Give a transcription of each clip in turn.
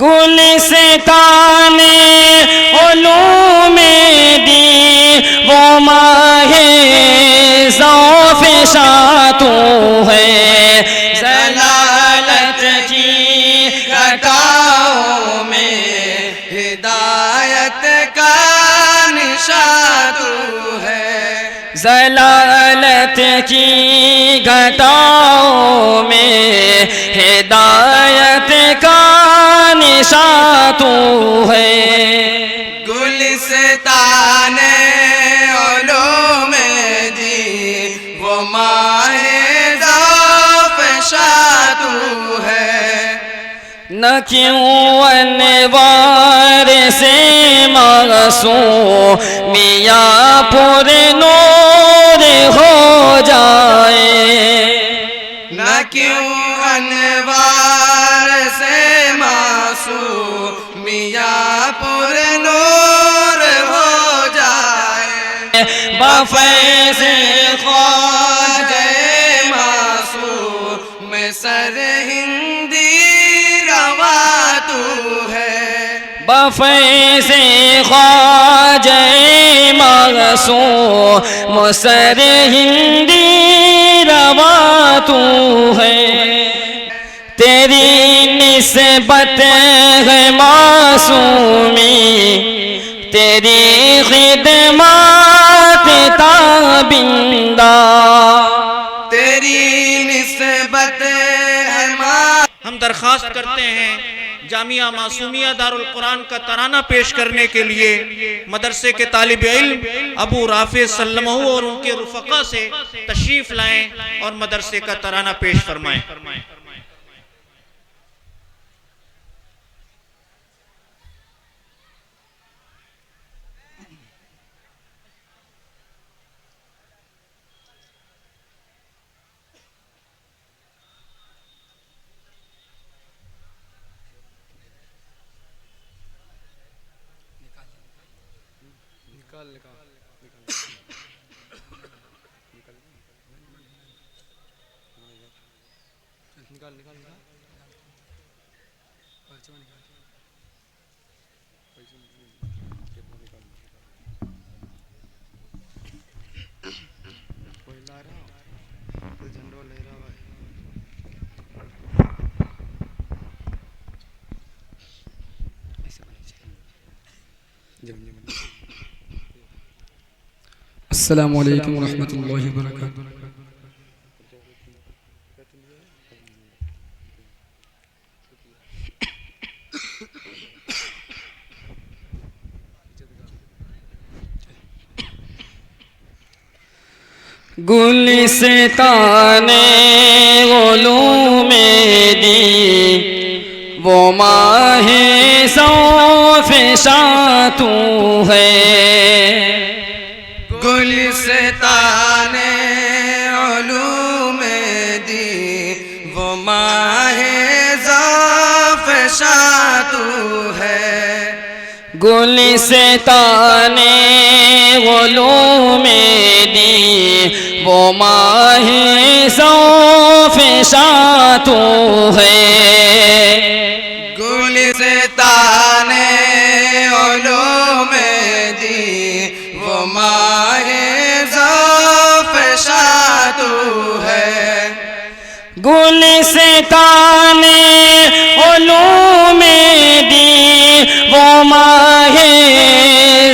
گلستان علوم دی وہ ماہ ذوف شاتو ہے، ضلالت کی گھٹاؤں میں ہدایت کا نشاں تو ہے، ضلالت کی گھٹاؤں میں ہدایت کا نشاں تو ہے۔ گلستان علوم دی وہ ماہ ذوف شاں تو ہے، نہ کیوں انوار سے معصوم میاں پر نور ہو جائے، نہ کیوں انوار سے معصوم میاں پر نور ہو جائے، بفیض خواجہ معصوم سرہندی رواں تو ہے، بفیض خواجہ معصوم سرہندی رواں تو ہے، تیری نسبت ہے معصومی، تیری خدمات تابندہ، تیری نسبت ہے ہم درخواست کرتے ہیں جامعہ معصومیہ دارالقرآن کا ترانہ پیش کرنے کے لیے مدرسے کے طالب علم ابو رافع سلمہ اور ان کے رفقا سے تشریف لائیں اور مدرسے کا ترانہ پیش فرمائیں۔ السلام علیکم ورحمۃ اللہ وبرکاتہ۔ گلستان علوم دی وہ ماہ ذوف شاں تو ہے، گلستان علوم دی وہ ماہ ذوف شاں تو ہے، گلستان علوم دی وہ ماہ ذوف شاں تو ہے، گلستان علوم دی وہ ماہ ذوف شاں تو ہے، گلستان علوم دی وہ ماہ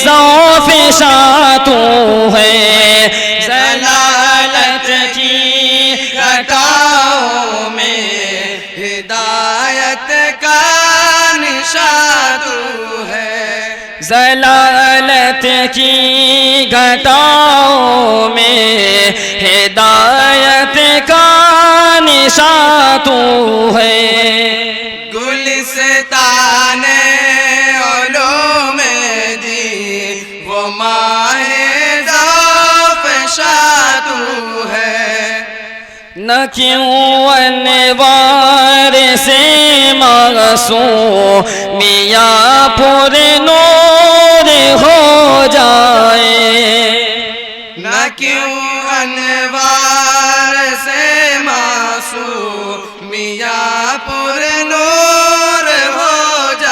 ذوف شاں تو ہے، ضلالت کی گھٹاؤں میں ہدایت کا نشاں تو ہے، ضلالت کی گھٹاؤں میں ہدایت کا نشاں تو ہے، گلستان علوم دی وہ ماہ ذوف شاں تو ہے، نہ کیوں انوار سے معصوم میاں پر نور ہو جائے، نہ کیوں انوار سے معصوم میاں پر نور ہو جائے،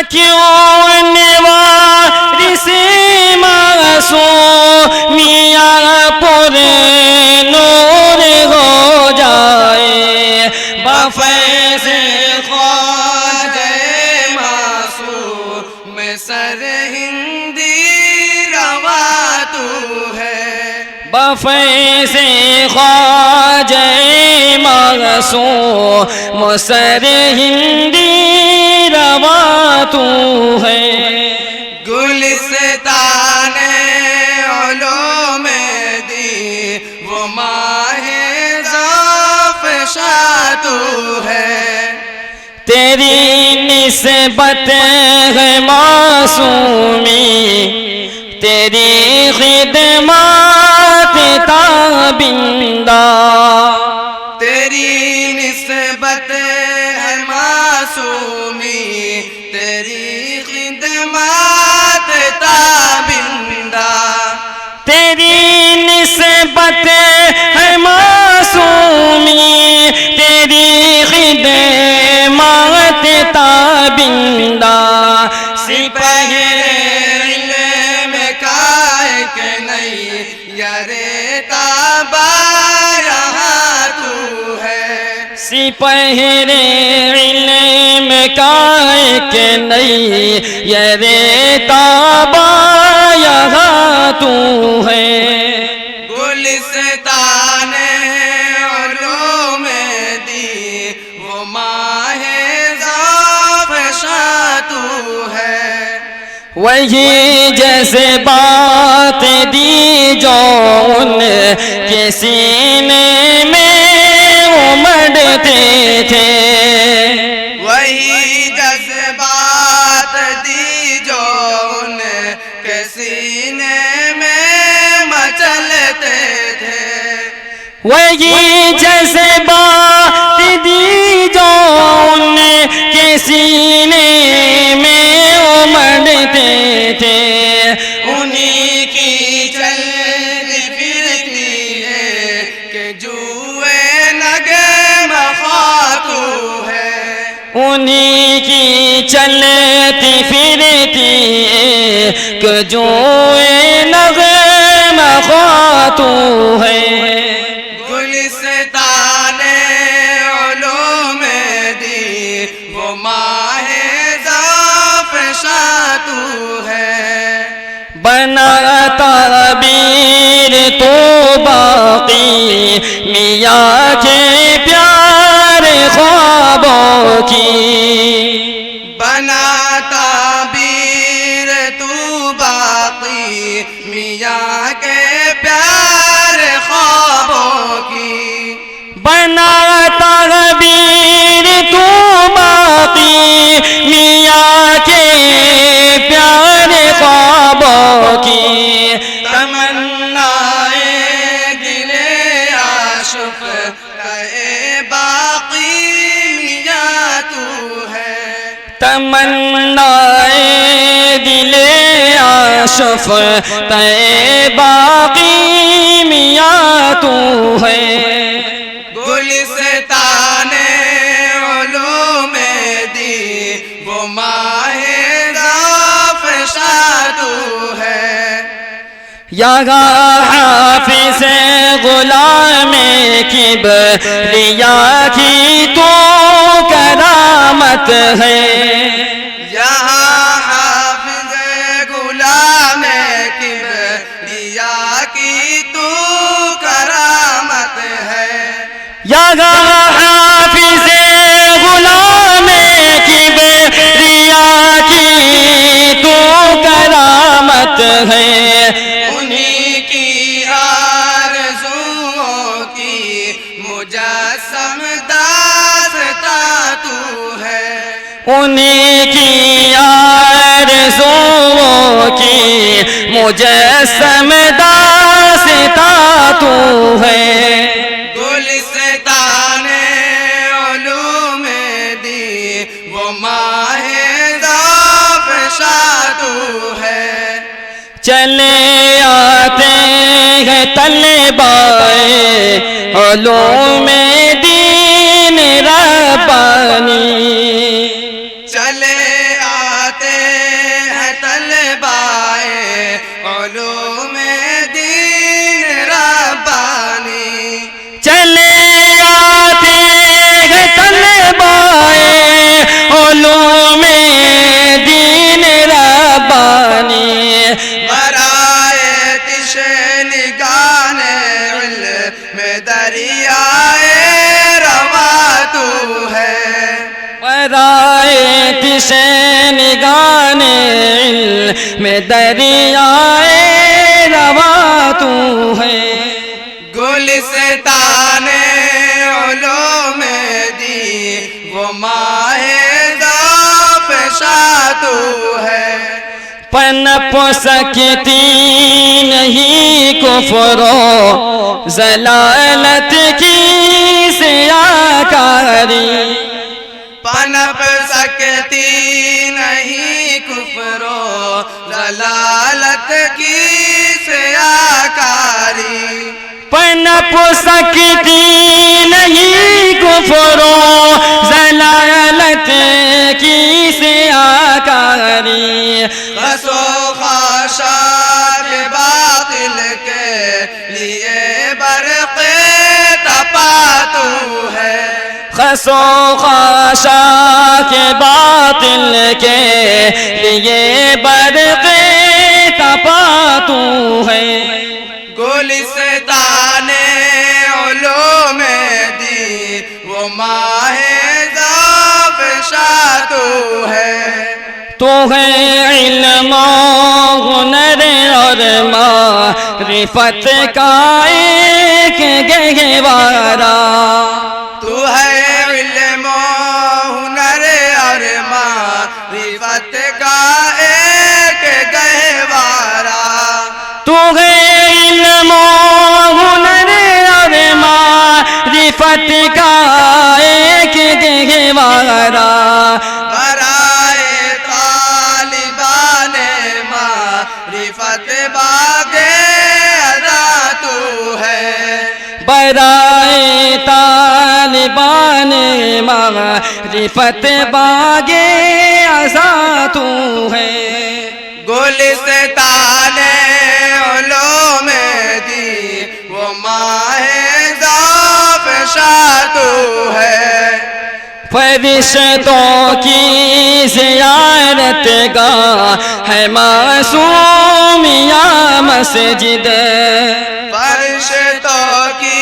کیوں وارث معصومیہ پر نور ہو جائے بفیض خواجہ معصوم سرہندی روا تو ہے بفیض خواجہ معصوم سرہندی روا تو ہے گلستان علوم دی وہ ماہ زافشاں تو ہے تیری نسبت ہے معصومی تیری خدمات تابندہ تیری نسبت ہے معصومی تیری خدمات تابندہ تیری نسبت ہے معصومی تیری خدمات تابندہ سپاہ علم کا ایک نئی یارے تابا یہاں تو ہے سپہر علم کا ایک نئی یہ تابا یہاں تو ہے گلستان علوم دی وہ ماہ زافشاں تو ہے وہی جذبات دی جو ان کے سینے میں امڑتے تھے وہی جذبات دی جو ان کے سینے میں مچلتے تھے وہی جذبات دی جو ان کے سینے میں امڑتے تھے انہی کی چلتی پھرتی ہے کہ جوئے نغم خاتو ہے انہی کی چلتی پھرتی کہ جو نغم خاتو ہے گلستان علوم دی وہ ماہ زافشاں تو ہے بنا تعبیر تو باقی میاں کے پیارے خوابوں کی بنا تعبیر تو باقی میاں کے پیارے خوابوں کی بنا تعبیر تو باقی میاں کے پیارے خوابوں کی تمنائے دل عاشق اے باقی میاں تو ہے تمنائے دل عاشق تے باقی میاں تو ہے گلستان علوم دی وہ ماہ زافشاں تو ہے یہاں حافظ غلام کبریا کی تو کرامت ہے یہاں حافظ غلام کبریا کی تو کرامت ہے یہاں حافظ غلام کبریا کی تو کرامت ہے انہی کی آرزوؤں کی مجسم داستاں تو ہے انہی کی آرزوؤں کی مجسم داستاں تو ہے گلستان علوم دی وہ ماہ زافشاں تو ہے چلے آتے ہیں طلبائے علوم دین ربانی چلے آتے علم دریائے رواں تو ہے گلستان علوم دی وہ ماہ ذوفشاں تو ہے پنپ سکتی نہیں کفر و ضلالت کی سیاکاری پنپ سکتی نہیں کفر و ضلالت کی سیاکاری پنپ سکتی نہیں کفر و ضلالت کی سیاکاری خسو خاشاک باطل کے لیے برق تپا تو ہے خسو خاشاک باطل کے لیے برق تپا تو ہے گلستان علوم دی وہ ماہ ذوفشاں تو ہے تو ہے علم و ہنر اور معرفت کا ایک گہوارہ تو ہے علم و ہنر اور معرفت کا ایک گہوارہ تو ہے علم و ہنر اور معرفت کا ایک گہوارہ برائے طالبان معرفت باغ ادا تو ہے برائے طالبان معرفت باغ ازاں تو ہے گلستان علوم دی وہ ماہ ذوفشاں تو ہے فرشتوں کی زیارت گاہ ہے معصومیہ مسجد فرشتوں کی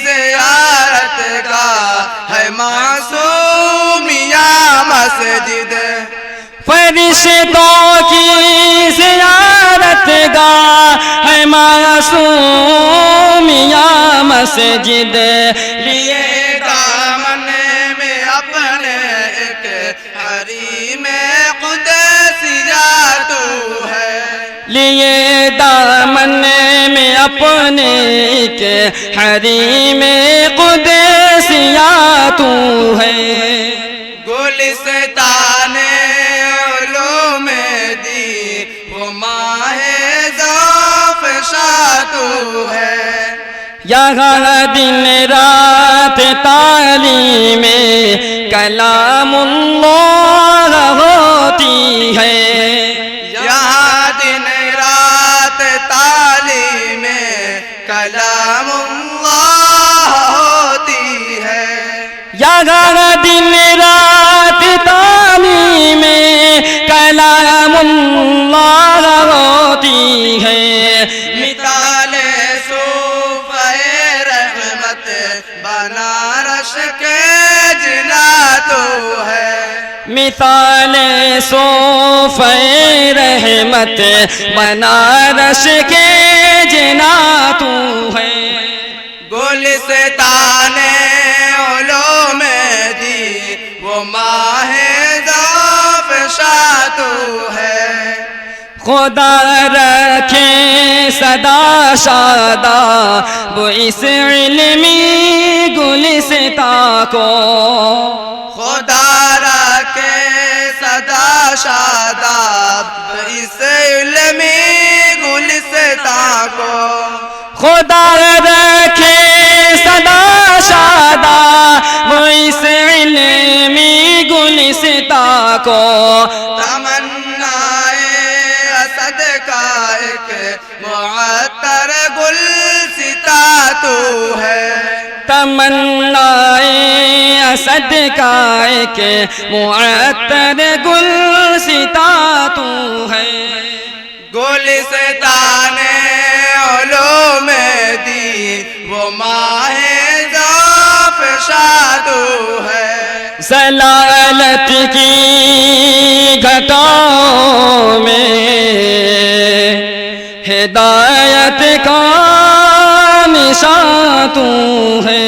زیارت گاہ ہے معصومیہ مسجد فرشتوں کی زیارت گاہ ہے معصومیہ مسجد لیے دامن میں اپنے ایک حریم قدسیہ تو ہے لیے دامن میں اپنے ایک حریم قدسیہ تو ہے گلستان علوم دی وہ ماہ ذوفشاں تو ہے یہاں دن رات تعلیم کلام اللہ ہوتی ہے یہاں دن رات تعلیم کلام اللہ ہوتی ہے یہاں دن رات تعلیم کلام اللہ ہوتی ہے مثال صوفہ رحمت بنارس کے جنا تو ہے مثال صوفہ رحمت بنارس کے جنا تو ہے گلستان علوم دی وہ ماہ ذوفشاں تو ہے خدا رکھے صدا شادہ وہ اس علمی گلستاں کو خدا رکھے صدا شاداب اس علمی گلستاں کو خدا رکھے صدا شادہ وہ اس علمی گلستاں کو تمنائے اسد کا ایک معطر گلستاں تو ہے تمنائے اسد کا ایک معطر گلستاں تو ہے گلستان علوم دی وہ ماہ ذوفشاں تو ہے ضلالت کی گھٹاؤں میں ہدایت کا نشان تو ہے۔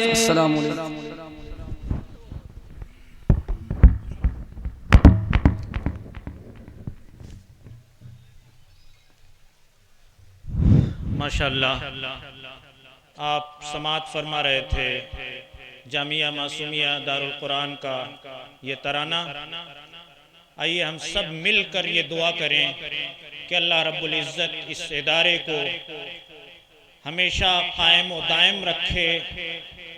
السلام علیکم۔ ماشاءاللہ آپ سماعت فرما رہے تھے جامعہ معصومیہ دارالقرآن کا یہ ترانہ۔ آئیے ہم سب مل کر یہ دعا کریں کہ اللہ رب العزت اس ادارے کو ہمیشہ قائم و دائم رکھے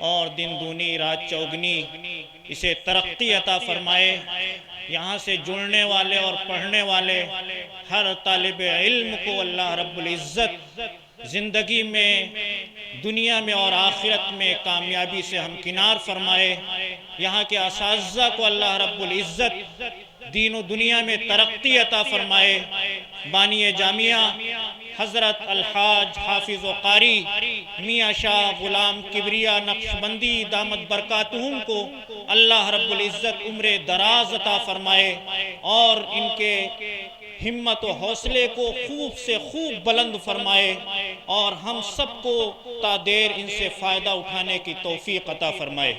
اور دن دونی رات چوگنی اسے ترقی عطا فرمائے۔ یہاں سے جڑنے والے اور پڑھنے والے ہر طالب علم کو اللہ رب العزت زندگی میں، دنیا میں اور آخرت میں کامیابی سے ہمکنار فرمائے۔ یہاں کے اساتذہ کو اللہ رب العزت دین و دنیا میں ترقی عطا فرمائے۔ بانی جامعہ حضرت الحاج حافظ و قاری میاں شاہ غلام کبریہ نقشبندی دامت برکاتہم کو اللہ رب العزت عمر دراز عطا فرمائے اور ان کے ہمت و حوصلے کو خوب سے خوب بلند فرمائے اور ہم سب کو تا دیر ان سے فائدہ اٹھانے کی توفیق عطا فرمائے۔